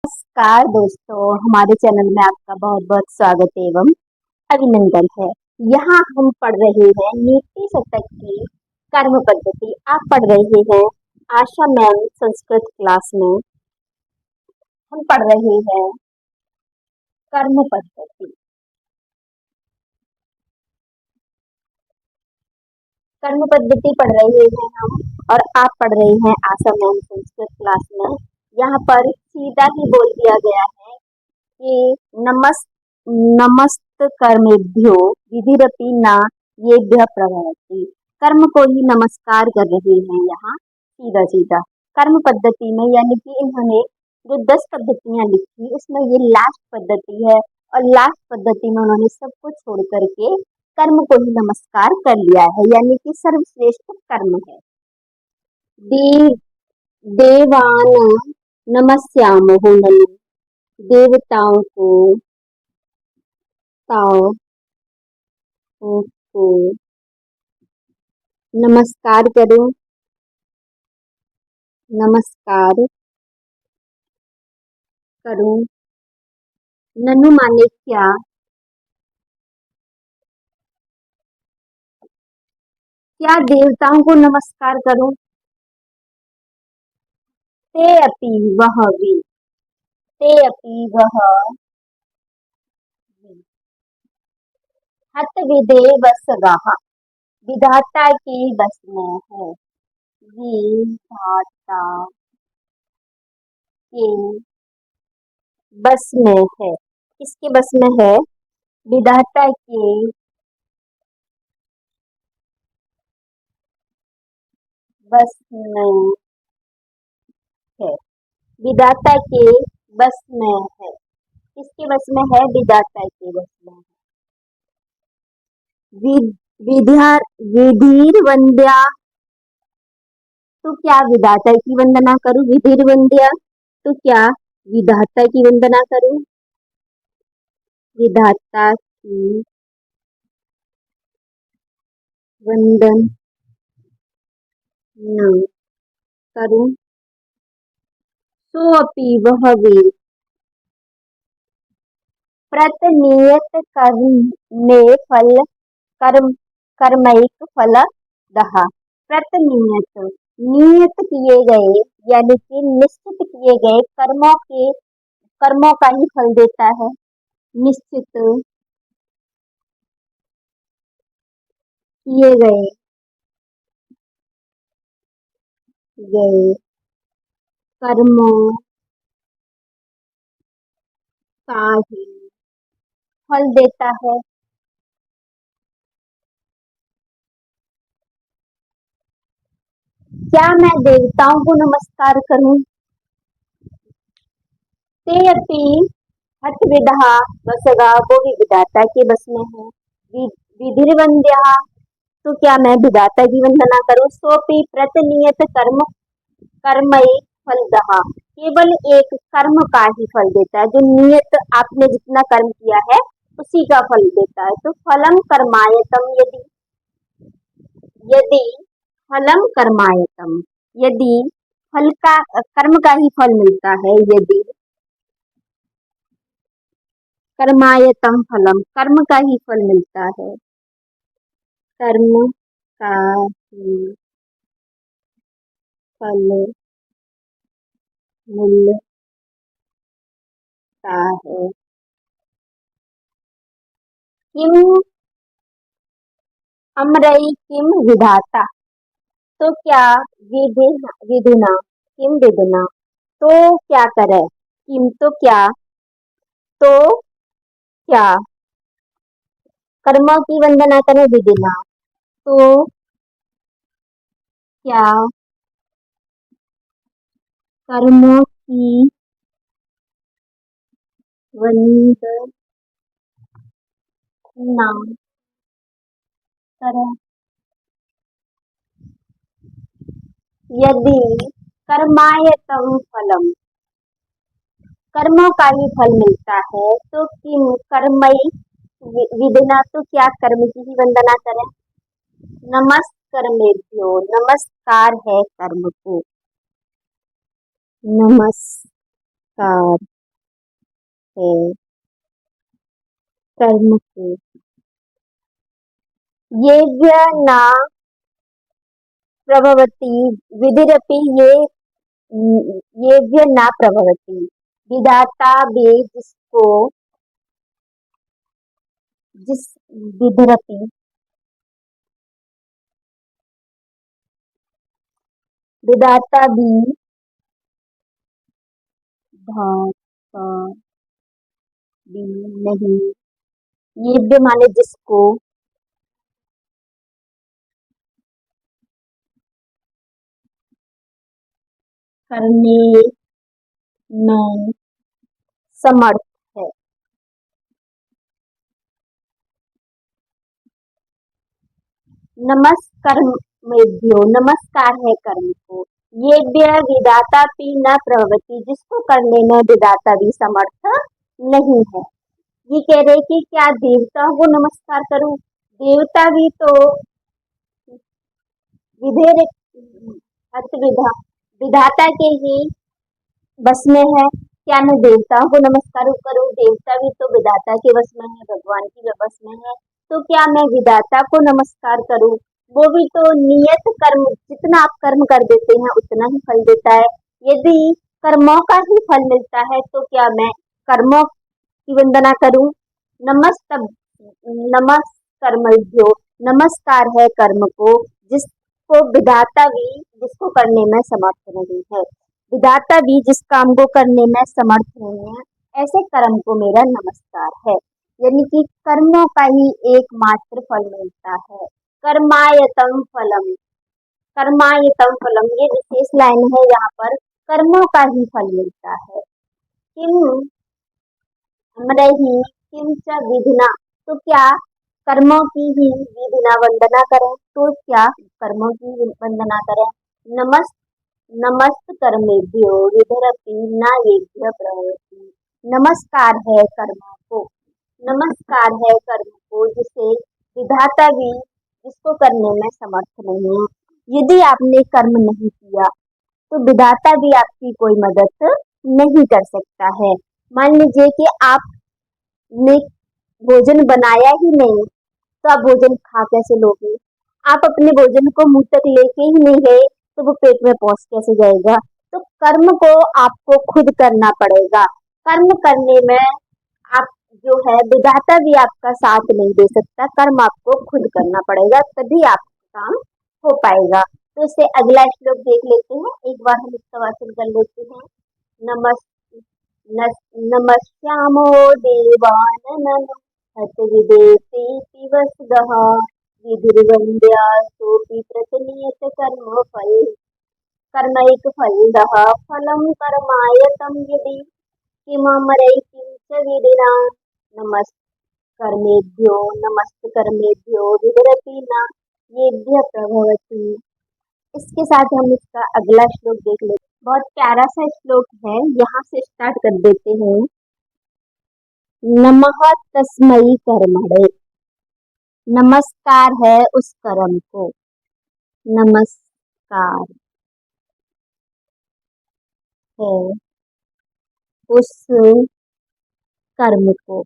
नमस्कार दोस्तों, हमारे चैनल में आपका बहुत बहुत स्वागत एवं अभिनंदन है। यहाँ हम पढ़ रहे हैं नीति शतक की कर्म पद्धति। आप पढ़ रहे हैं आशा मैम संस्कृत क्लास में। हम पढ़ रहे हैं कर्म पद्धति। कर्म पद्धति पढ़ रहे हैं हम और आप पढ़ रहे हैं आशा मैम संस्कृत क्लास में। यहाँ पर सीधा ही बोल दिया गया है कि नमस्त कर्मेभ्यो विधिरपि न येभ्यः प्रभवति। कर्म को ही नमस्कार कर रहे हैं यहाँ सीधा सीधा। कर्म पद्धति में यानी कि इन्होंने जो 10 पद्धतियां लिखी उसमें ये लास्ट पद्धति है और लास्ट पद्धति में उन्होंने सब कुछ छोड़ करके कर्म को ही नमस्कार कर लिया है, यानी कि सर्वश्रेष्ठ कर्म है। देवान नमस्यामो ननु, देवताओं ताओं को नमस्कार करो। नमस्कार करूं। ननु माने क्या? क्या देवताओं को नमस्कार करूं? ते अपि वह भी, ते अपि वह भी। हत विधेव सगाह, विधाता के बस में है। विधाता के बस में है। किसके बस में है? विधाता के बस में है। विधाता के बस में है। किसके बस में है? विधाता के बस में है। विधिर वंद्या, तो क्या विधाता की वंदना करूं? विधिर वंद्या, तो क्या विधाता की वंदना करूं? विधाता की वंदन न करूं। सो अपि वह वे, प्रतिनियत कर्म में फल कर्म कर्मैक फल दहा। प्रतिनियत, नियत किए गए यानी कि निश्चित किए गए कर्मों का ही फल देता है। निश्चित किए गए कर्मों का ही फल देता है। क्या मैं देवताओं को नमस्कार करूं? ते अपि हत विदहा वसगा, वो भी विधाता के बस में है। विधिर्वंद्या, तो क्या मैं विधाता की वंदना करूं? सोपि प्रतिनियत कर्मई फल दहा, केवल एक कर्म का ही फल देता है। जो नियत आपने जितना कर्म किया है उसी का फल देता है। तो फलम कर्मायतम, यदि यदि फलम कर्मायतम, यदि फल का कर्म का ही फल मिलता है। यदि कर्मायतम फलम, कर्म का ही फल मिलता है। कर्म का ही फल मिलता है। किम अमरई किम विधाता, तो क्या विधुना, किम विधुना, तो क्या करे? किम तो क्या, तो क्या कर्मों की वंदना करें विधिना, तो क्या कर्मों की वंदना करें। यदि कर्मायतम फलम, कर्मों का ही फल मिलता है, तो किम कर्मई विधिना, तो क्या कर्म की ही वंदना करें। नमस्कर्मेभ्यो, नमस्कार है कर्म को। नमस्कार है कर्म को। येभ्य न प्रभवति विधिरपि येभ्य न प्रभवति। विधाता भी जिस विधिरपि विधाता भी धाता भी नहीं। येभ्य माने जिसको, करने में समर्थ है। नमस्कर्मेभ्यो नमस्कार है कर्म को। येभ्य विधाता भी न प्रवृत्ति जिसको करने में विधाता भी समर्थ नहीं है। ये कह रहे कि क्या देवताओं को नमस्कार करूं? देवता भी तो विधेय विधाता के ही बस में है। क्या मैं देवताओं को नमस्कार करूं? देवता भी तो विधाता के बस में है, भगवान की बस में है। तो क्या मैं विधाता को नमस्कार करूं? वो भी तो नियत कर्म, जितना आप कर्म कर देते हैं उतना ही फल देता है। यदि कर्मों का ही फल मिलता है तो क्या मैं कर्मों की वंदना करूं? नमस्कर्मभ्यो नमस्कार है कर्म को जिसको विधाता भी जिसको करने में समर्थ नहीं है। विधाता भी जिस काम को करने में समर्थ नहीं है, ऐसे कर्म को मेरा नमस्कार है। यानी कि कर्मों का ही एकमात्र फल मिलता है। कर्मायतम फलम, कर्मायतम फलम ये विशेष लाइन है। यहाँ पर कर्मों का ही फल मिलता है। किम हमरहि किम च विधिना, तो क्या कर्मों की ही विधिना वंदना करें? तो क्या कर्मों की वंदना करें? नमस्त कर्मेभ्यो विधिरपि न येभ्य प्रवृत्ति। नमस्कार है कर्मों को, नमस्कार है कर्म को जिसे विधाता भी जिसको करने में समर्थ नहीं है। यदि आपने कर्म नहीं किया तो विधाता भी आपकी कोई मदद नहीं कर सकता है। मान लीजिए कि आपने भोजन बनाया ही नहीं तो आप भोजन खा कैसे लोगे? आप अपने भोजन को मुंह तक लेके ही नहीं गए तो वो पेट में पहुंच कैसे जाएगा? तो कर्म को आपको खुद करना पड़ेगा। कर्म करने में आप जो है विधाता भी आपका साथ नहीं दे सकता। कर्म आपको खुद करना पड़ेगा तभी आपका काम हो पाएगा। तो इससे अगला श्लोक देख लेते हैं। एक बार हम इसका वाचन कर लेते हैं। नमस् नमस्यामो देवाननः हतविदेतीति वसुदः विधिर्वन्द्या सोऽपि प्रतिनियत कर्मैक फलदः फलं कर्मायतं यदि किममरैकिं च विधिना नमस्कर्मेभ्यो विधिरपि न येभ्य प्रभवति। इसके साथ हम इसका अगला श्लोक देख लेते हैं। बहुत प्यारा सा श्लोक है, यहाँ से स्टार्ट कर देते हैं। नमः तस्मै कर्मणे, नमस्कार है उस कर्म को, नमस्कार है उस कर्म को,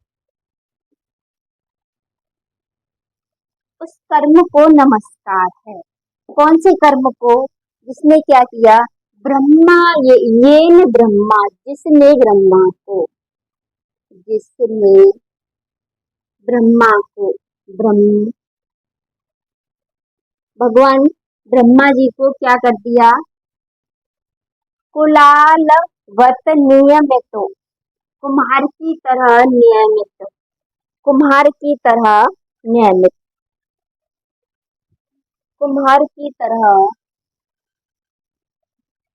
उस कर्म को नमस्कार है। कौन से कर्म को? जिसने क्या किया? ब्रह्मा येन ब्रह्मा, जिसने ब्रह्मा को, जिसने ब्रह्मा को, ब्रह्म भगवान ब्रह्मा जी को क्या कर दिया? कुलालवत नियमित, कुम्हार की तरह नियमित, कुम्हार की तरह नियमित, कुम्हार की तरह,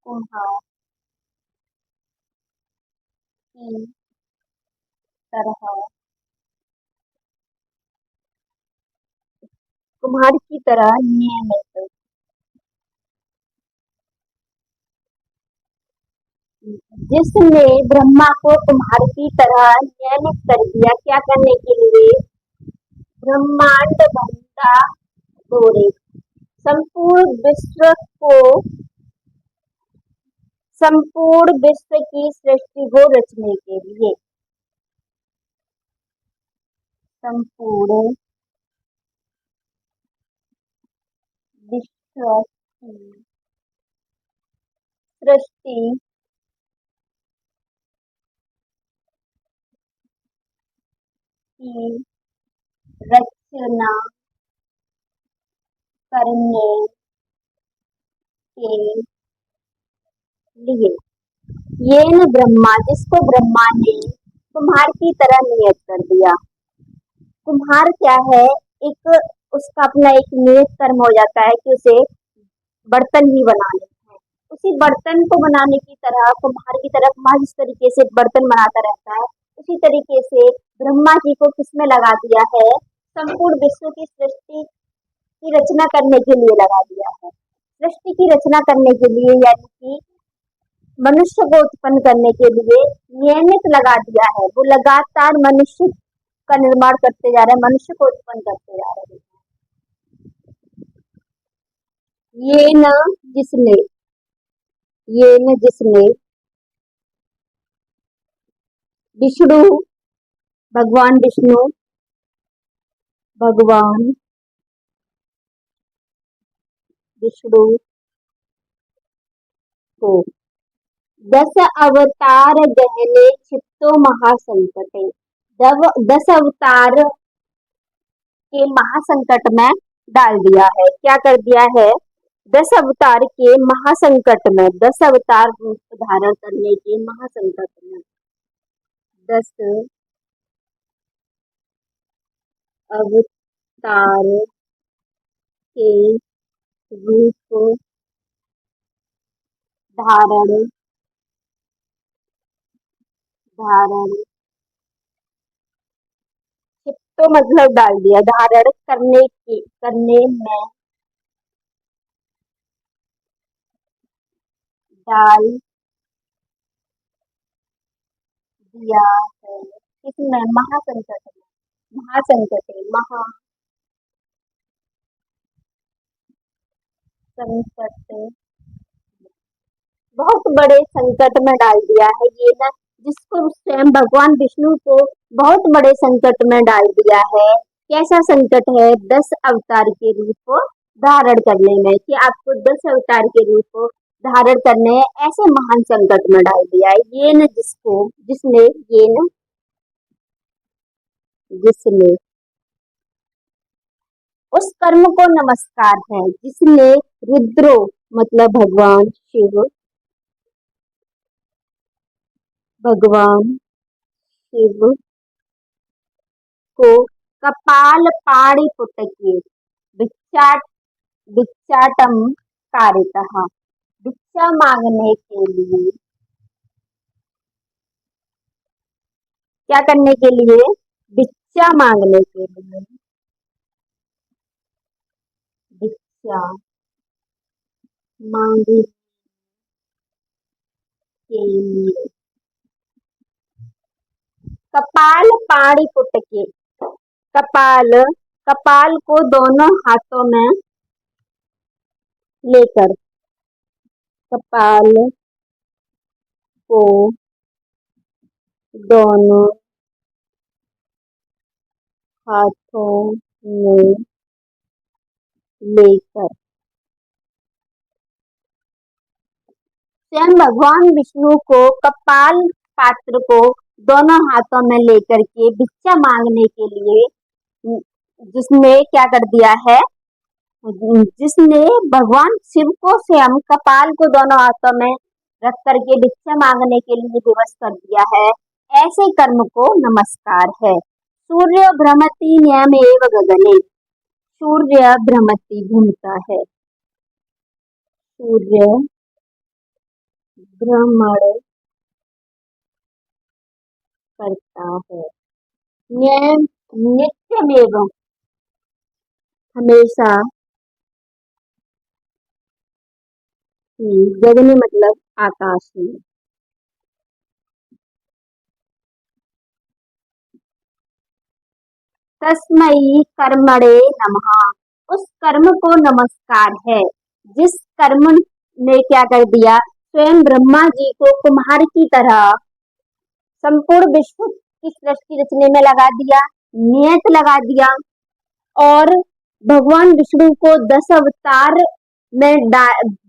कुम्हार की तरह, कुम्हार की तरह नियमित। जिसने ब्रह्मा को कुम्हार की तरह नियमित कर दिया, क्या करने के लिए? ब्रह्मांड बंधा डोरे, संपूर्ण विश्व को, संपूर्ण विश्व की सृष्टि को रचने के लिए, संपूर्ण विश्व की सृष्टि की रचना करने के लिए ये न ब्रह्मा, जिसको ब्रह्मा ने कुम्हार की तरह नियत कर दिया। कुम्हार क्या है, एक उसका अपना एक नियत कर्म हो जाता है कि उसे बर्तन ही बनाने हैं। उसी बर्तन को बनाने की तरह कुम्हार की तरह कुम्हार जिस तरीके से बर्तन बनाता रहता है, उसी तरीके से ब्रह्मा जी को किसमें लगा दिया है, संपूर्ण विश्व की सृष्टि की रचना करने के लिए लगा दिया है। सृष्टि की रचना करने के लिए, यानी कि मनुष्य को उत्पन्न करने के लिए नियमित लगा दिया है। वो लगातार मनुष्य का निर्माण करते जा रहे हैं, मनुष्य को उत्पन्न करते जा रहे हैं। ये न जिसने ये न जिसने विष्णु भगवान विष्णु भगवान विष्णु को 10 अवतार गहने क्षिप्तो महासंकटे, 10 अवतार के महासंकट में डाल दिया है। क्या कर दिया है, 10 अवतार के महासंकट में, 10 अवतार रूप धारण करने के महासंकट में, 10 अवतार के रूप धारण धारण तो मतलब डाल दिया, धारण करने में डाल दिया है। इसमें महासंकट में, महासंकट है, महासंकट बहुत बड़े संकट में डाल दिया है। ये ना, जिसको स्वयं भगवान विष्णु को बहुत बड़े संकट में डाल दिया है। कैसा संकट है, 10 अवतार के रूप धारण करने में, कि आपको 10 अवतार के रूप धारण करने ऐसे महान संकट में डाल दिया है। ये न जिसको जिसने ये न जिसने उस कर्म को नमस्कार है जिसने रुद्रो मतलब भगवान शिव को कपाल पाड़ी पुटके भिक्षाट भिक्षाटम कारितः, भिक्षा मांगने के लिए, क्या करने के लिए, भिक्षा मांगने के लिए, भिक्षा मांगने के लिए कपाल पाड़ी पुटके, कपाल कपाल को दोनों हाथों में लेकर, कपाल को दोनों हाथों में लेकर स्वयं भगवान विष्णु को कपाल पात्र को दोनों हाथों में लेकर के भिक्षा मांगने के लिए, जिसने क्या कर दिया है, जिसने भगवान शिव को स्वयं कपाल को दोनों हाथों में रख करके भिक्षा मांगने के लिए विवश कर दिया है, ऐसे कर्म को नमस्कार है। सूर्य भ्रमति नियम एव गगने, सूर्य भ्रमति घूमता है, सूर्य भ्रमण करता है, नित्यमेव हमेशा ही, गगने मतलब आकाश में, तस्मै कर्मणे नमः, उस कर्म को नमस्कार है जिस कर्म ने क्या कर दिया, स्वयं ब्रह्मा जी को कुम्हार की तरह संपूर्ण विश्व की सृष्टि रचने में लगा दिया। नियत लगा दिया और भगवान विष्णु को 10 अवतार में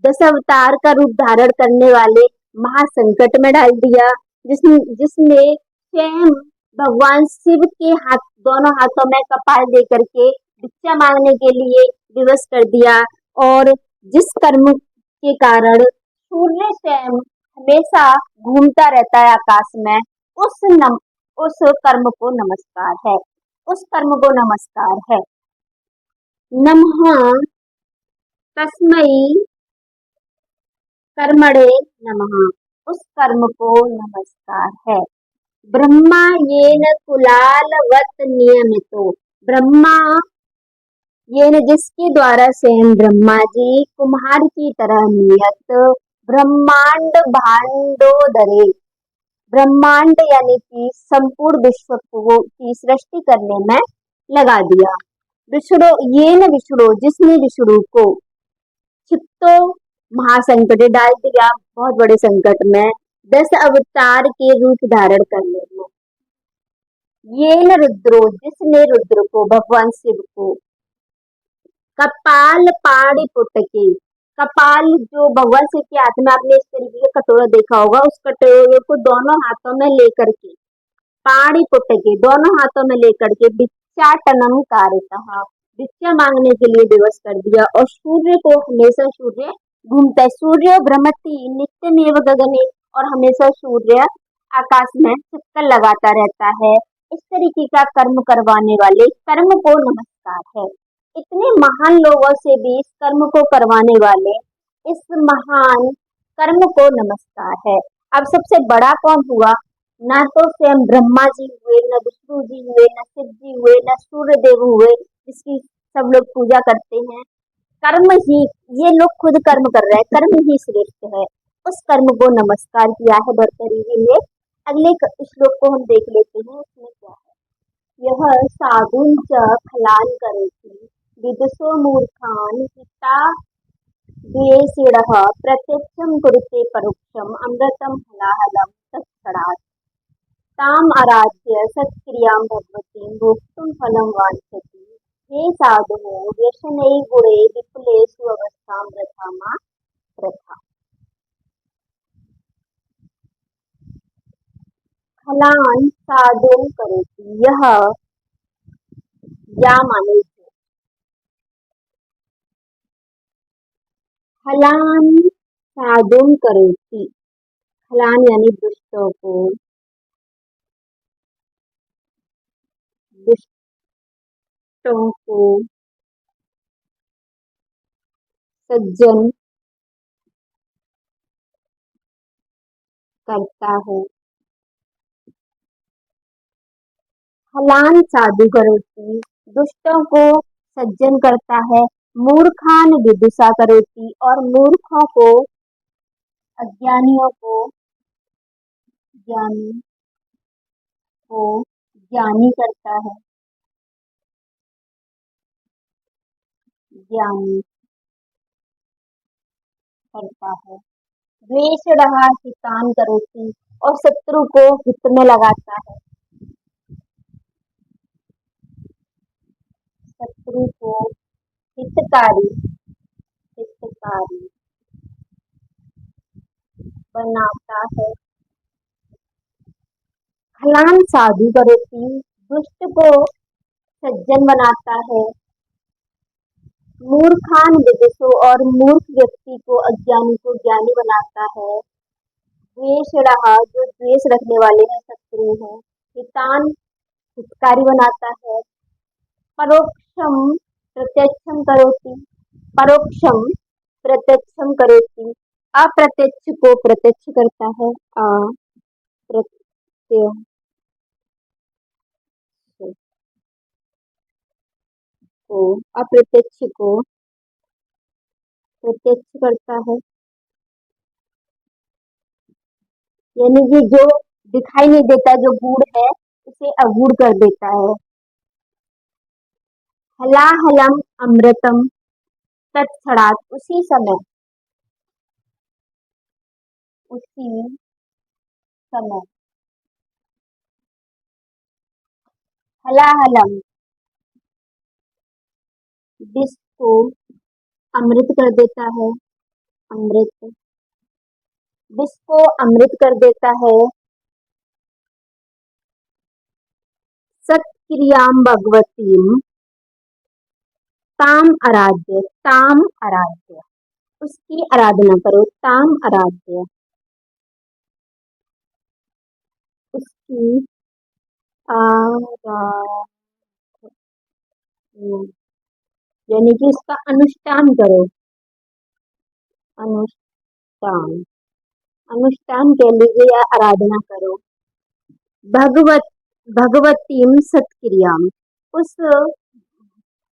10 अवतार का रूप धारण करने वाले महासंकट में डाल दिया, जिसने स्वयं भगवान शिव के हाथ दोनों हाथों में कपाल देकर के भिक्षा मांगने के लिए विवश कर दिया। और जिस कर्म के कारण सूर्य स्वयं हमेशा घूमता रहता है आकाश में, उस नम उस कर्म को नमस्कार है, उस कर्म को नमस्कार है। नमः तस्मै कर्मणे नमः, उस कर्म को नमस्कार है। ब्रह्मा येन कुलालवत नियमितो, ब्रह्मा येन जिसके द्वारा स्वयं ब्रह्मा जी कुम्हार की तरह नियत ब्रह्मांड भांडोदरे, ब्रह्मांड यानी कि संपूर्ण विश्व को की सृष्टि करने में लगा दिया। विष्णु येन विष्णु जिसने विष्णु को क्षिप्तो महासंकट डाल दिया, बहुत बड़े संकट में 10 अवतार के रूप धारण करने में। येन रुद्रो जिसने रुद्र को भगवान शिव को कपाल पाड़ी पुटके, कपाल जो भगवान शिव के हाथ में आपने इस तरीके का कटोरा देखा होगा, उस कटोरे को दोनों हाथों में लेकर के पाड़ी पुटके दोनों हाथों में लेकर के भिक्षाटनम कारतः, भिक्षा मांगने के लिए दिवस कर दिया। और सूर्य को हमेशा सूर्य घूमता है, सूर्य भ्रमति नित्यमेव गगने, और हमेशा सूर्य आकाश में चक्कर लगाता रहता है। इस तरीके का कर्म करवाने वाले कर्म को नमस्कार है। इतने महान लोगों से भी इस कर्म को करवाने वाले इस महान कर्म को नमस्कार है। अब सबसे बड़ा कौन हुआ? ना तो स्वयं ब्रह्मा जी हुए, न विष्णु जी हुए, न शिव जी हुए, न सूर्य देव हुए, जिसकी सब लोग पूजा करते हैं। कर्म ही, ये लोग खुद कर्म कर रहे हैं, कर्म ही श्रेष्ठ है। उस कर्म को नमस्कार किया है भर्तृहरि ने। अगले श्लोक को हम देख लेते हैं, उसमें क्या है। यह साधुं च खलान् करोति विदुषो मूर्खान् हिता द्वेषिणः प्रत्यक्षं कुरुते परोक्षम् अमृतं हलाहलं तत्क्षणात् ताम् आराध्य सत्क्रियां भगवतीं भोक्तुं फलं वाञ्छति। हे साधुः व्यसने गुणे विपुलेषु अवस्थां वृथा मा प्रथा। खलान् साधुं करोति, यह या माने खलान् साधुं करोति, खलान यानी दुष्टों को सज्जन करता है। खलान साधु करोति, दुष्टों को सज्जन करता है। मूर्खान विदुषा करोति, और मूर्खों को अज्ञानियों को ज्ञानी को ज्ञानी करता है, ज्ञानी करता है। द्वेषणः हितान् करोति, और शत्रु को हित में लगाता है, शत्रु को हितकारी हितकारी बनाता है। खलान साधु करोति, दुष्ट को सज्जन बनाता है। मूर्खान विदुषो, और मूर्ख व्यक्ति को अज्ञानी को ज्ञानी बनाता है। द्वेषणः जो द्वेष रखने वाले हैं, शत्रु हैं। हितान हितकारी बनाता है। परोक्षम प्रत्यक्षम करोति, परोक्षम प्रत्यक्षम करोति, अप्रत्यक्ष को प्रत्यक्ष करता है। अप्रत्यक्ष को अप्रत्यक्ष को प्रत्यक्ष करता है, यानी कि जो दिखाई नहीं देता, जो गूढ़ है, उसे अगूढ़ कर देता है। हलाहलम अमृतम तत्क्षणात्, उसी समय हलाहलम, विष को अमृत कर देता है, अमृत, विष को अमृत कर देता है। सत्क्रियाम भगवतीम ताम आराध्य, ताम आराध्य, उसकी आराधना करो, ताम आराध्य, उसकी आराधना, यानी कि उसका अनुष्ठान करो, अनुष्ठान, अनुष्ठान कह लीजिए या आराधना करो। भगवत, भगवतीम सत्क्रियाम, उस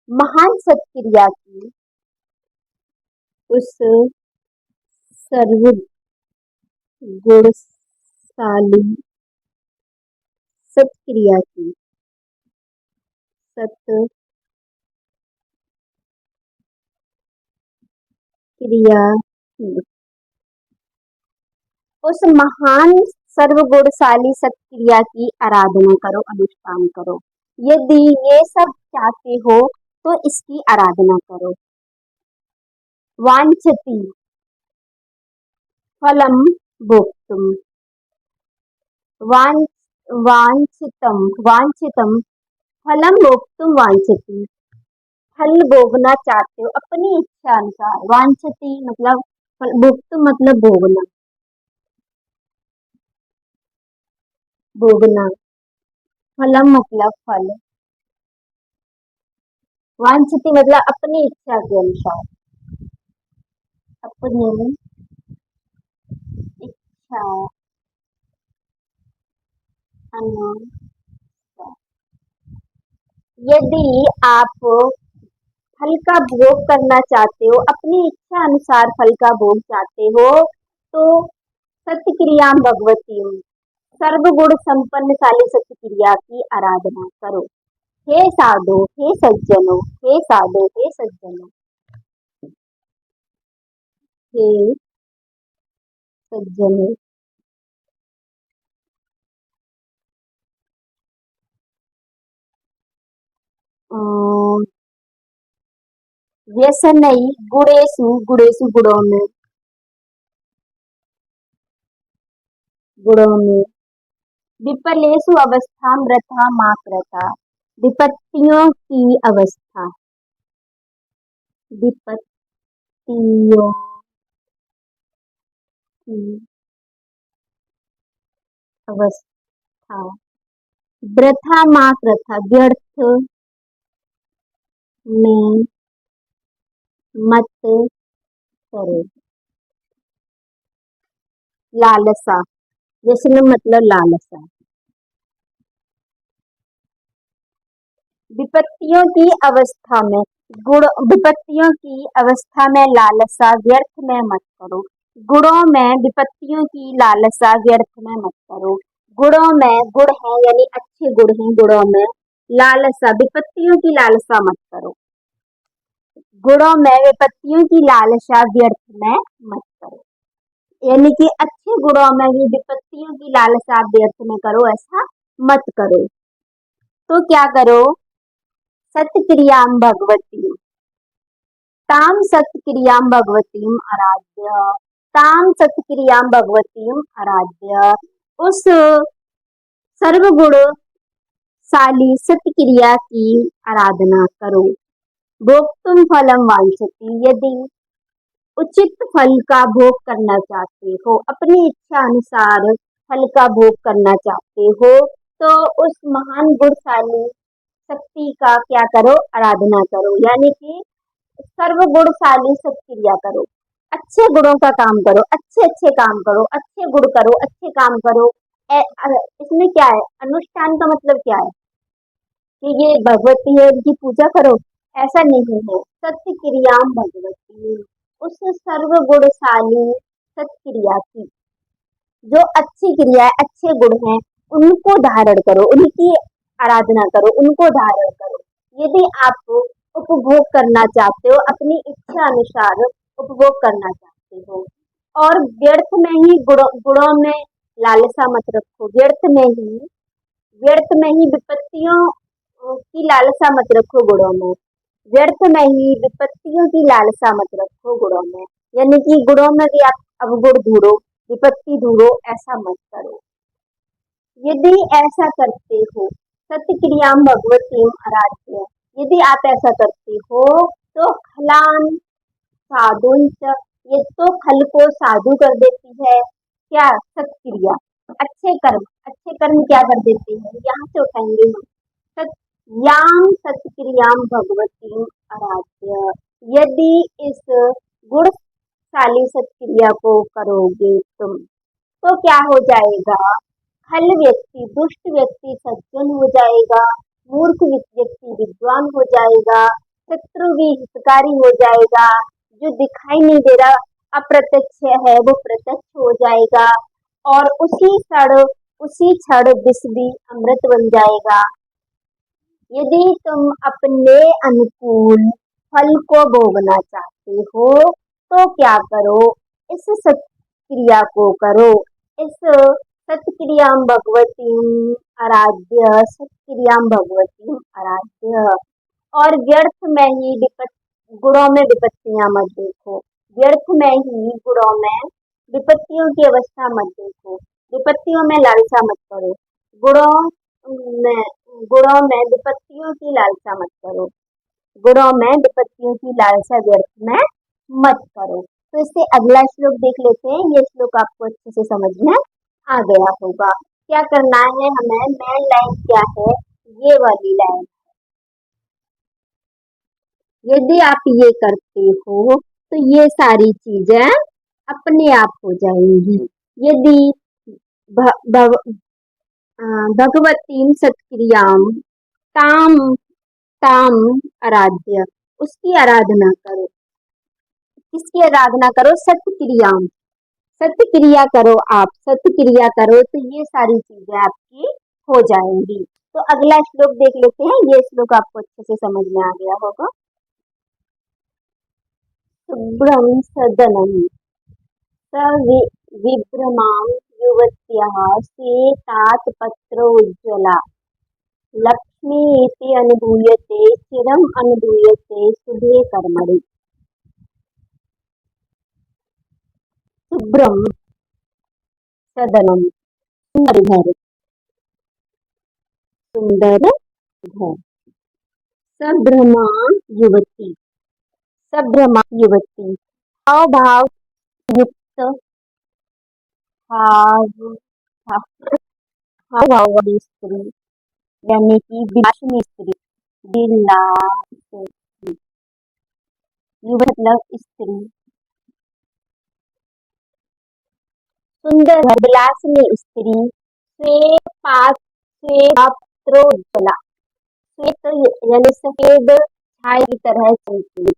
महान सत्क्रिया की, उस सर्व गुणशाली सत्क्रिया की, सत्क्रिया की, उस महान सर्वगुणशाली सत्क्रिया की आराधना करो, अनुष्ठान करो। यदि ये सब चाहते हो तो इसकी आराधना करो। वांछति फलम भोक्तुम, वांछितम, वांछितम फलम भोक्तुम वांछति, फल भोगना चाहते हो अपनी इच्छा अनुसार। वांछति मतलब भोक्तुम मतलब भोगना, भोगना, फलम मतलब फल, वांछति मतलब अपनी इच्छा के अनुसार, अपनी इच्छा अनुसार। यदि आप फल का भोग करना चाहते हो, अपनी इच्छा अनुसार फल का भोग चाहते हो, तो सत्क्रिया भगवती, सर्वगुण संपन्नशाली सत्क्रिया की आराधना करो। हे साधो, हे सज्जनों, हे साधो, हे सज्जनों, हे सज्जनों, व्यसनई गुणेषु, गुणेषु गुणों में, गुणों में, विपलेषु अवस्था रथा मात्रता, विपत्तियों की अवस्था, विपत्तियों की अवस्था, वृथा मात्रता व्यर्थ में मत करो। लालसा, व्यसन मतलब लालसा, विपत्तियों की अवस्था में, गुण, विपत्तियों की अवस्था में लालसा व्यर्थ में मत करो। गुणों में विपत्तियों की लालसा व्यर्थ में मत करो। गुणों में, गुण है यानी अच्छे गुण हैं, गुणों में लालसा, विपत्तियों की लालसा मत करो। गुणों में विपत्तियों की लालसा व्यर्थ में मत करो, यानी कि अच्छे गुणों में भी विपत्तियों की लालसा व्यर्थ में करो, ऐसा मत करो। तो क्या करो, सत्क्रियाम भगवती, ताम सत्क्रियाम भगवतीम आराध्य, ताम सत्क्रियाम भगवतीम आराध्य, उस सर्वगुणशाली सत्क्रिया की आराधना करो। भोक्तुम फलम वांछति, यदि उचित फल का भोग करना चाहते हो, अपनी इच्छा अनुसार फल का भोग करना चाहते हो, तो उस महान गुणशाली शक्ति का क्या करो, आराधना करो, यानी कि सर्वगुणशाली सत्क्रिया करो। अच्छे गुणों का काम करो, अच्छे अच्छे काम करो, अच्छे गुण करो, अच्छे काम करो। इसमें क्या है, अनुष्ठान का मतलब क्या है कि ये भगवती है इनकी पूजा करो, ऐसा नहीं है। सत्क्रिया भगवती, उस सर्वगुणशाली सत्क्रिया की, जो अच्छी क्रिया है, अच्छे गुण हैं, उनको धारण करो, उनकी आराधना करो, उनको धारण करो। यदि आप उपभोग करना चाहते हो, अपनी इच्छा अनुसार उपभोग करना चाहते हो, और व्यर्थ में ही गुणों में लालसा मत रखो, व्यर्थ में ही, व्यर्थ में ही विपत्तियों की लालसा मत रखो गुणों में, व्यर्थ में ही विपत्तियों की लालसा मत रखो गुणों में। यानी कि गुणों में भी आप अवगुण ढूंढो, विपत्ति ढूंढो, ऐसा मत करो। यदि ऐसा करते हो सत्क्रियां भगवती आराध्य, यदि आप ऐसा करते हो तो खलान साधुंच, ये तो खल को साधु कर देती है। क्या? सत्क्रिया, अच्छे कर्म क्या कर देते हैं, यहाँ से उठाएंगे हम। सत्याम सत्क्रियां भगवती आराध्य, यदि इस गुणशाली सत्क्रिया को करोगे तुम तो क्या हो जाएगा? खल व्यक्ति, दुष्ट व्यक्ति सज्जन हो जाएगा, मूर्ख व्यक्ति विद्वान हो जाएगा, शत्रु भी हितकारी हो जाएगा, जो दिखाई नहीं दे रहा अप्रत्यक्ष है वो प्रत्यक्ष हो जाएगा, और उसी क्षण विष भी अमृत बन जाएगा। यदि तुम अपने अनुकूल फल को भोगना चाहते हो तो क्या करो? इस सत्क्रिया को करो, इस सत्क्रियां भगवती आराध्य, सत्क्रियां भगवती आराध्य। और व्यर्थ में ही गुणों में विपत्तियां मत देखो, व्यर्थ में ही गुणों में विपत्तियों की अवस्था मत देखो, विपत्तियों में लालसा मत करो, में गुणों में विपत्तियों की लालसा मत करो, गुणों में विपत्तियों की लालसा व्यर्थ में मत करो। तो इससे अगला श्लोक देख लेते हैं। ये श्लोक आपको अच्छे से समझ में आ गया होगा। क्या करना है हमें? मेन लाइन क्या है? ये वाली लाइन। यदि आप ये करते हो तो ये सारी चीजें अपने आप हो जाएंगी। यदि भगवतीम सत्क्रियाम ताम ताम आराध्य, उसकी आराधना करो। किसकी आराधना करो? सत्क्रियाम, सत्क्रिया करो, आप सत्क्रिया करो तो ये सारी चीजें आपकी हो जाएंगी। तो अगला श्लोक देख लेते हैं। ये श्लोक आपको अच्छे से समझ में आ गया होगा। शुभ्रम सदनम विभ्रमां युवत्याः श्वेतात पत्रोज्ज्वला लक्ष्मीति अनुभूयते चिरम अनुभूयते शुभे कर्मणि। शुभ्रम सदनम, सुंदर घर, सुंदर घर। सभ्रमा युवती, सभ्रमा युवती, हाव भाव युक्त, हाव भाव वाली स्त्री, यानी कि विलासिनी स्त्री, विलासिनी, युवती मतलब स्त्री। सुंदर विलासिनी स्त्री, पात्रोज्ज्वला, श्वेत यानी सफेद छाया की तरह चमकीली,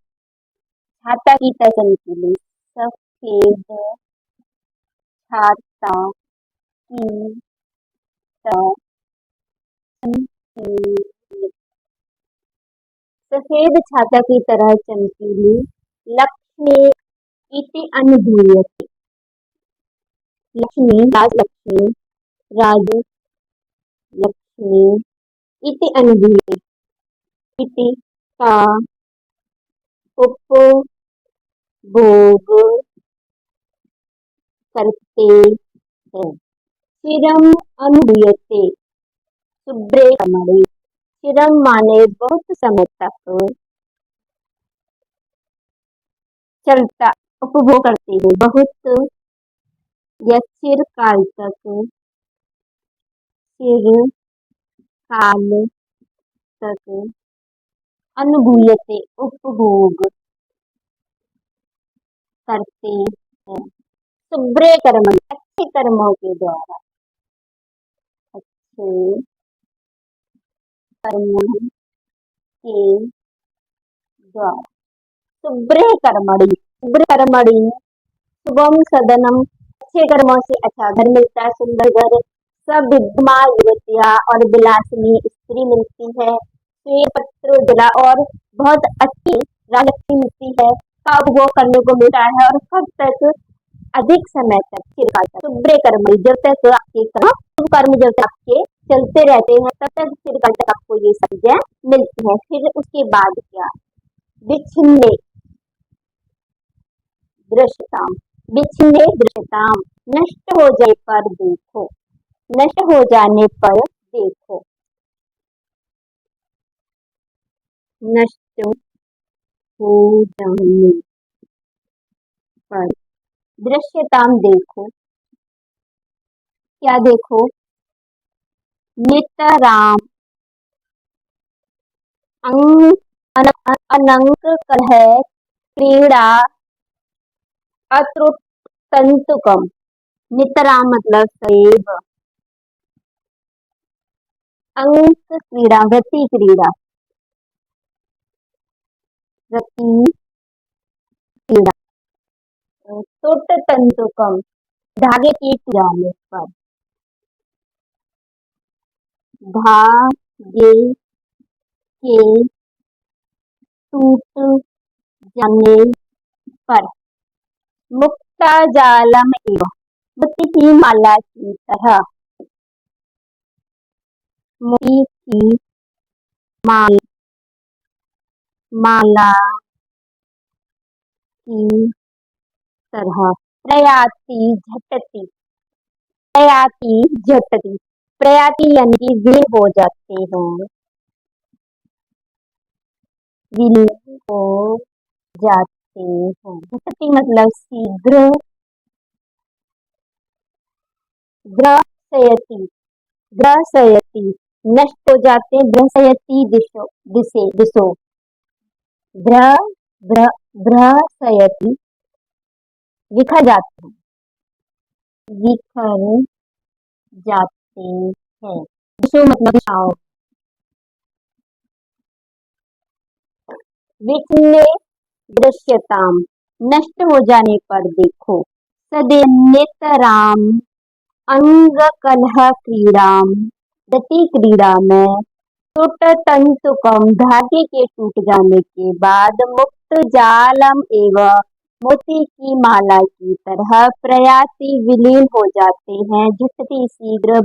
छाता की तरह चमकीली, सफेद छाता की तरह चमकीली, सफेद छाता की तरह चमकीली, लक्ष्मी इति अनुभूयते, लक्ष्मी राजलक्ष्मी, राजलक्ष्मी इति अनुभूयते, इति का उपभोग करते हैं। चिरम अनुभूयते शुभ्रे कर्मणि, चिरम माने बहुत समय तक चलता, उपभोग करते हैं, बहुत या चिरकाल तक, चिरकाल तक, अनुभूयते उपभोग करते हैं, शुभ्रे कर्मणि अच्छे कर्मों के द्वारा, अच्छे कर्मों के द्वारा, शुभ्रे कर्मणि, शुभ्र कर्मणि, शुभम सदनम, अच्छे कर्मों से अच्छा घर मिलता है, सुंदर घर, सविद्मा युवतिया और विलासिनी स्त्री मिलती है, पत्रोज्ज्वला और बहुत अच्छी राजलक्ष्मी मिलती है, का उपभोग करने को मिलता है, और कब तक? अधिक समय तक, चिरकाल तक, शुभ्रे कर्म, जब तक आपके शुभ कर्म जब तक आपके चलते रहते हैं तब तक फिर कल तक आपको ये चीजें मिलती हैं। फिर उसके बाद क्या, विच्छिन्ने दृश्यताम, विच्छिन्ने दृश्यताम, नष्ट हो जाने पर देखो, नष्ट हो जाने पर देखो, नष्ट हो जाने पर दृश्यताम देखो, क्या देखो, नितराम अनंक कलह क्रीड़ा अतृप्तंतुकम, नितराम मतलब सदैव, अंक क्रीड़ा रति क्रीड़ा, रति क्रीड़ा, तुट तंतुकम धागे की जाने पर, धागे के टूट जाने पर, मुक्ता जालम एवं मोती की माला की तरह, मोती की माला की तरह, प्रयाति झटती, प्रयाति झटती, प्रयाति यानी कि विलीन हो जाते हैं, विलीन हो जाते हैं, झटती मतलब शीघ्र, ग्रसयति, ग्रसयति नष्ट हो जाते हैं, ग्रसयति दिशो, दिशे दिशो, ग्र ग्र ग्रसयति बिखर जाते हैं, बिखर जाते हैं, दिशो मतलब दिशाओं, विघ्ने दृश्यताम नष्ट हो जाने पर देखो, सदैन्यतराम अंग कलह क्रीड़ाम रति क्रीड़ा में, टूट तंतुकम धागे के टूट जाने के बाद, मुक्त जालम एवं मोती की माला की तरह प्रयाति विलीन हो जाते हैं, झटती शीघ्र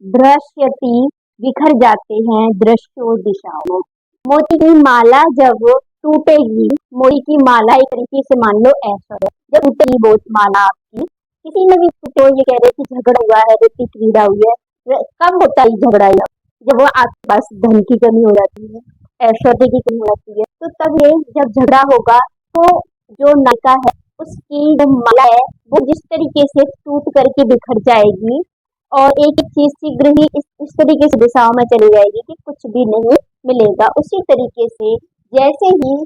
भ्रश्यति बिखर जाते हैं, दृश्यो दिशाओं में, मोती की माला जब टूटेगी, मोती की माला एक तरीके से मान लो ऐसा है, जब टूटेगी वो माला आपकी, किसी ने भी तो ये कह रहे कि झगड़ा हुआ है, रति क्रीड़ा हुई है, कब होता है झगड़ा, जब वो आपके पास धन की कमी हो जाती है, ऐश्वर्य की कमी हो जाती है, तो तब ये जब झगड़ा होगा तो जो नायिका है उसकी जो माला है वो जिस तरीके से टूट करके बिखर जाएगी और एक एक चीज शीघ्र ही इस तरीके से दिशाओं में चली जाएगी कि कुछ भी नहीं मिलेगा, उसी तरीके से जैसे ही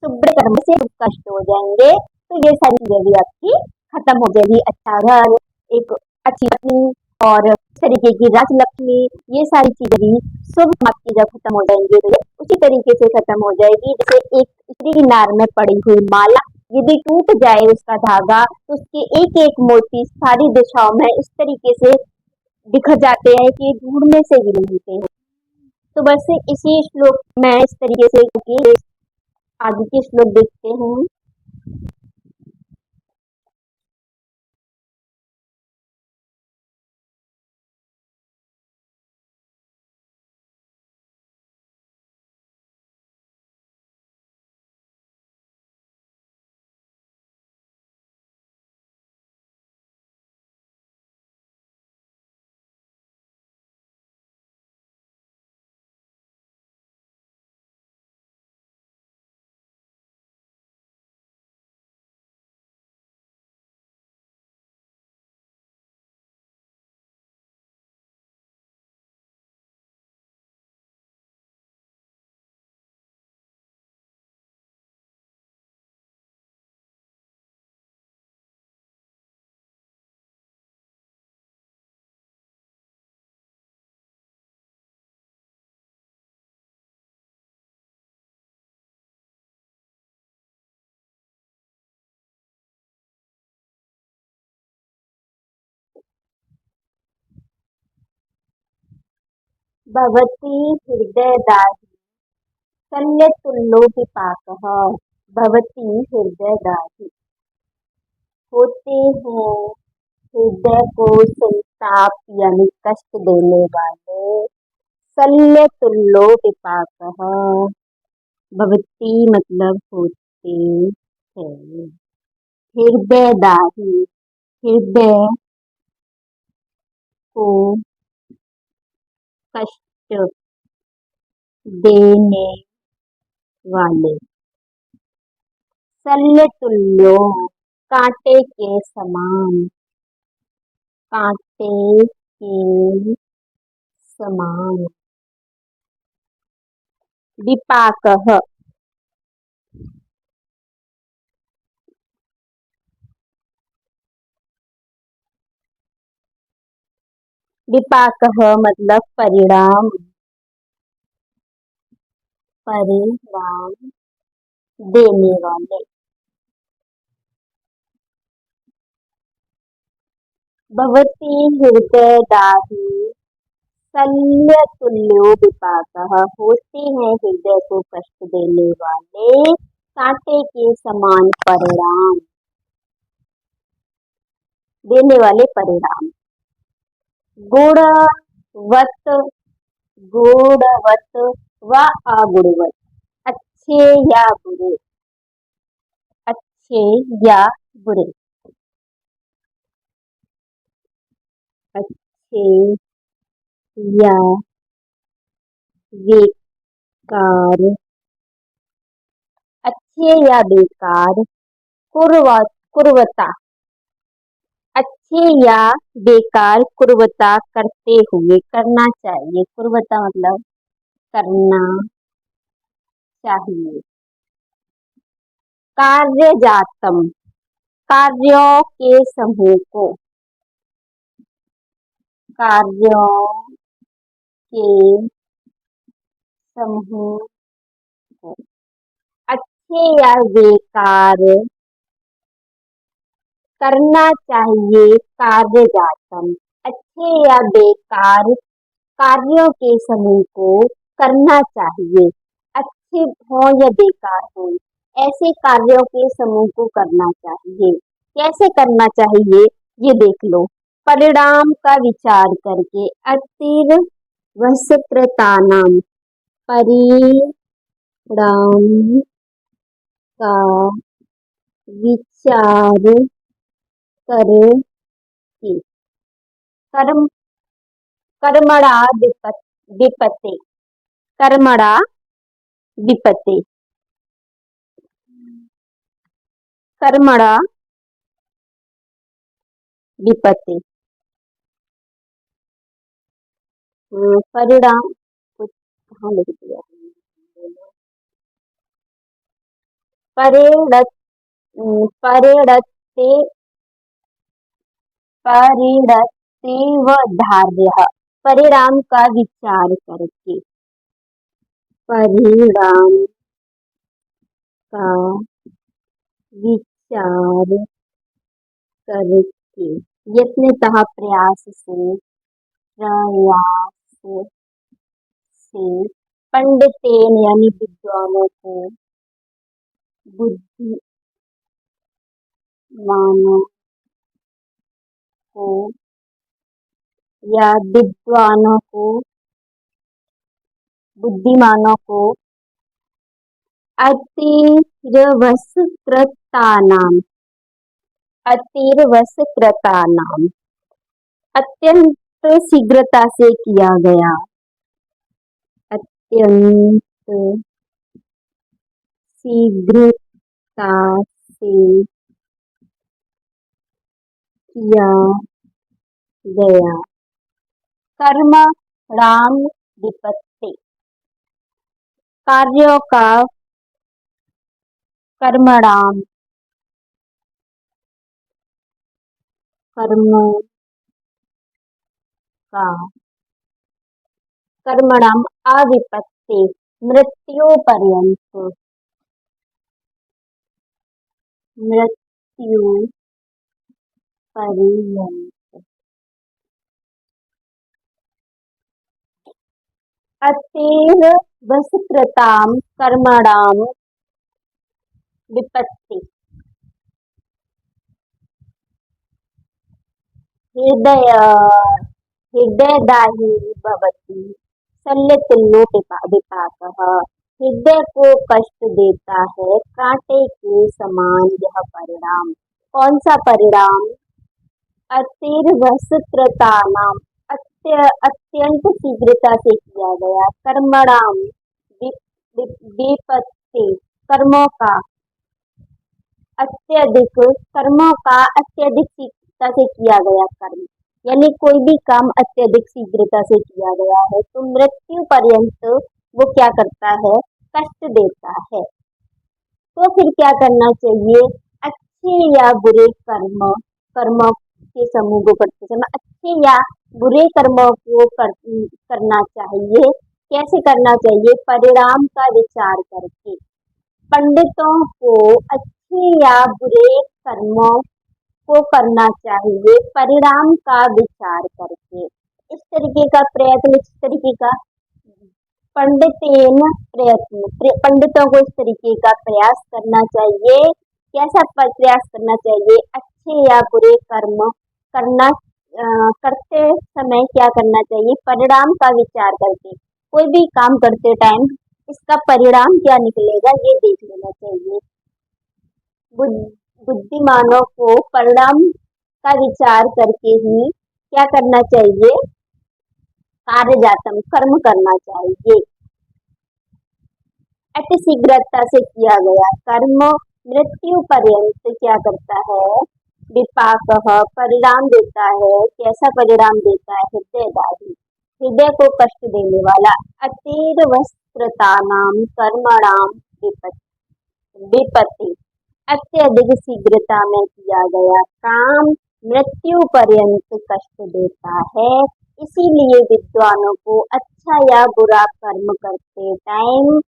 शुभ्र कर्म से कष्ट हो जाएंगे तो ये सारी चीजें भी आपकी खत्म हो जाएगी, अच्छा घर, एक अच्छी पत्नी और इस तरीके की राजलक्ष्मी, ये सारी चीजें भी शुभ आपकी जब खत्म हो जाएंगी तो ये उसी तरीके से खत्म हो जाएगी, जैसे एक स्त्री की नार में पड़ी हुई माला यदि टूट जाए उसका धागा तो उसके एक एक मोती सारी दिशाओं में इस तरीके से बिखर जाते हैं कि ढूंढने से भी नहीं मिलते हैं। तो बस इसी श्लोक में इस तरीके से क्योंकि आगे के श्लोक देखते हैं। भवती हृदयदाहि शल्यतुल्योऽभिपाकः, भवती हृदयदाहि होते हैं हृदय को ताप यानी कष्ट देने वाले। शल्य तुल्यो विपाकः, भवती मतलब होते हैं। हृदयदाही, हृदय को कष्ट देने वाले। शल्य तुल्यो, कांटे के समान, कांटे के समान। विपाकः, विपाकः मतलब परिणाम, परिणाम देने वाले। भवती हृदयदाही शल्य तुल्यो विपाकः, होते हैं हृदय को कष्ट देने वाले कांटे के समान परिणाम, देने वाले परिणाम। गुणवत, गुणवत व अगुणवत, अच्छे या बुरे, अच्छे या बुरे। अच्छे या बेकार, अच्छे या बेकार। कुर्वता, अच्छे या बेकार कुर्वता करते हुए, करना चाहिए। कुर्वता मतलब करना चाहिए। कार्यजातम, कार्यों के समूह को, कार्यों के समूह को। अच्छे या बेकार करना चाहिए कार्यजातम, अच्छे या बेकार कार्यों के समूह को करना चाहिए। अच्छे हो या बेकार हो, ऐसे कार्यों के समूह को करना चाहिए। कैसे करना चाहिए ये देख लो। परिणाम का विचार करके, अतिर्वस्त्रतानाम, परिणाम का विचार करके। कर्म, कर्मणा विपते, कर्मणा विपते, कर्मणा विपते। परिणाम कुछ कहाँ लिख दिया, परिणत, परिणते, परिणतेव धार्यः, परिणाम का विचार करके, परिणाम का विचार करके। यत्नतः प्रयास से, प्रयास से। पंडितेन यानी विद्वानों को, बुद्धिमानों को या विद्वानों को, बुद्धिमानों को। अतिर्वस्त्रतानाम, अतिर्वस्त्रतानाम, अत्यंत शीघ्रता से किया गया, अत्यंत शीघ्रता से किया गया। कर्मणाम विपत्ति, कार्यों का, कर्मणाम, कर्मों का, कर्मणाम अविपत्ति, मृत्यु पर्यंत, मृत्यु पर्यंत। अतिर्वस्त्रताम कर्मणाम विपत्ति, हृदय हृदयदाहिनी भवति विपाकः। हृदय को कष्ट देता है कांटे के समान यह परिणाम। कौन सा परिणाम? अतिर्वस्त्रतानाम, अत्यंत शीघ्रता से किया गया कर्मणाम विपत्ति, कर्मों का अत्यधिक शीघ्रता से किया गया कर्म, यानी कोई भी काम अत्यधिक शीघ्रता से किया गया है तो मृत्यु पर्यंत वो क्या करता है? कष्ट देता है। तो फिर क्या करना चाहिए? अच्छे या बुरे कर्म के समूह को करते समय अच्छे या बुरे कर्मों को करना चाहिए। कैसे करना चाहिए? परिणाम का विचार करके। पंडितों को अच्छे या बुरे कर्मों को करना चाहिए परिणाम का विचार करके। इस तरीके का प्रयत्न, इस तरीके का पंडितों को इस तरीके का प्रयास करना चाहिए। कैसा प्रयास करना चाहिए? अच्छे या बुरे कर्म करना करते समय क्या करना चाहिए? परिणाम का विचार करके। कोई भी काम करते टाइम इसका परिणाम क्या निकलेगा ये देख लेना चाहिए। बुद्धिमानों को परिणाम का विचार करके ही क्या करना चाहिए? कार्यजातम, कर्म करना चाहिए। अति शीघ्रता से किया गया कर्म मृत्यु पर्यंत क्या करता है? विपाकः, परिणाम देता है। कैसा परिणाम देता है? हृदयदाही, हृदय को कष्ट देने वाला। अतिर्वस्त्रतानाम कर्मणाम विपत्ति, अत्यधिक शीघ्रता में किया गया काम मृत्यु पर्यंत कष्ट देता है। इसीलिए विद्वानों को अच्छा या बुरा कर्म करते टाइम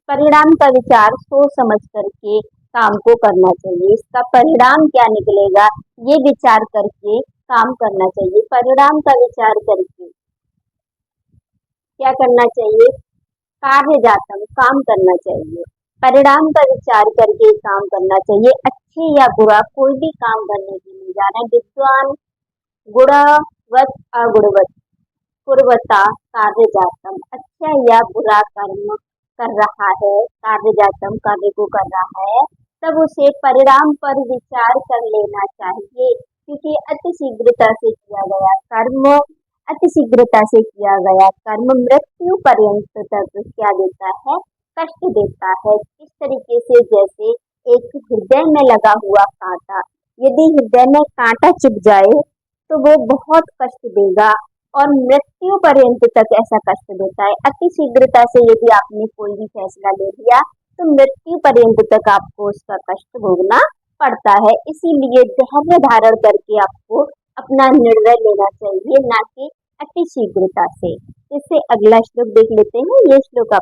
परिणाम का विचार सोच समझ करके काम को करना चाहिए। इसका परिणाम क्या निकलेगा ये विचार करके काम करना चाहिए। परिणाम का विचार करके क्या करना चाहिए? कार्यजातम, काम करना चाहिए। परिणाम का विचार करके काम करना चाहिए। अच्छे या बुरा कोई भी काम करने के लिए जाना। विद्वान गुणवत अगुणवत पूर्वता कार्यजातम, अच्छा या बुरा कर्म कर रहा है, कार्यजातम कार्य को कर रहा है, तब उसे परिणाम पर विचार कर लेना चाहिए। क्योंकि अति शीघ्रता से किया कर्म मृत्यु पर्यंत तक क्या देता है? कष्ट देता है। इस तरीके से जैसे एक हृदय में लगा हुआ कांटा, यदि हृदय में कांटा चुभ जाए तो वो बहुत कष्ट देगा और मृत्यु पर्यंत तक ऐसा कष्ट देता है। अति शीघ्रता से यदि आपने कोई भी फैसला ले लिया तो मृत्यु पर्यंत तक आपको उसका कष्ट भोगना पड़ता है। इसीलिए धैर्य धारण करके आपको अपना निर्णय लेना चाहिए, ना कि अति शीघ्रता से। इससे अगला श्लोक देख लेते हैं। ये श्लोक